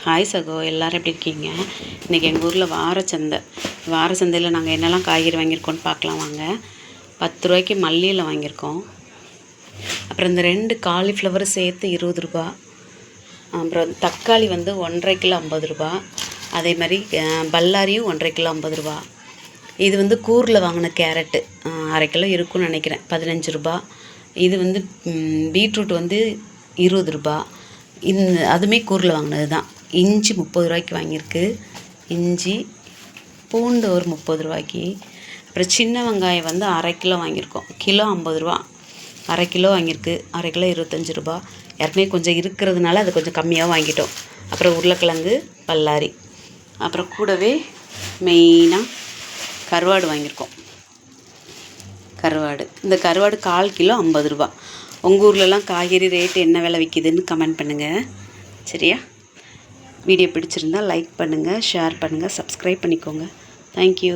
Hi சகோ, எல்லோரும் எப்படி இருக்கீங்க? இன்றைக்கி எங்கள் ஊரில் வாரச்சந்தையில் நாங்கள் என்னெல்லாம் காய்கறி வாங்கியிருக்கோன்னு பார்க்கலாம் வாங்க. 10 ரூபாய்க்கு மல்லியில் வாங்கியிருக்கோம். அப்புறம் இந்த 2 காலிஃப்ளவர் சேர்த்து 20 ரூபா. அப்புறம் தக்காளி வந்து 1.5 கிலோ 50 ரூபா. அதே மாதிரி பல்லாரியும் 1.5 கிலோ 50 ரூபா. இது வந்து கூரில் வாங்கின கேரட்டு 1/2 கிலோ இருக்குன்னு நினைக்கிறேன், 15 ரூபா. இது வந்து பீட்ரூட் வந்து 20 ரூபா. அதுவுமே கூரில் வாங்கினது தான். இஞ்சி 30 ரூபாய்க்கு வாங்கியிருக்கு. இஞ்சி பூண்டு ஒரு 30 ரூபாய்க்கு. அப்புறம் சின்ன வெங்காயம் வந்து 1/2 கிலோ வாங்கியிருக்கோம். கிலோ 50 ரூபா. 1/2 கிலோ வாங்கியிருக்கு. 1/2 கிலோ 25 ரூபா. ஏற்கனவே கொஞ்சம் இருக்கிறதுனால அது கொஞ்சம் கம்மியாக வாங்கிட்டோம். அப்புறம் உருளைக்கிழங்கு, பல்லாரி. அப்புறம் கூடவே மெயினாக கருவாடு வாங்கியிருக்கோம். இந்த கருவாடு 1/4 கிலோ 50 ரூபா. உங்கள் ஊர்லலாம் காய்கறி ரேட்டு என்ன விலை விற்கிதுன்னு கமெண்ட் பண்ணுங்கள். சரியா? வீடியோ பிடிச்சிருந்தால் லைக் பண்ணுங்கள், ஷேர் பண்ணுங்கள், சப்ஸ்கிரைப் பண்ணிக்கோங்க. தேங்க்யூ.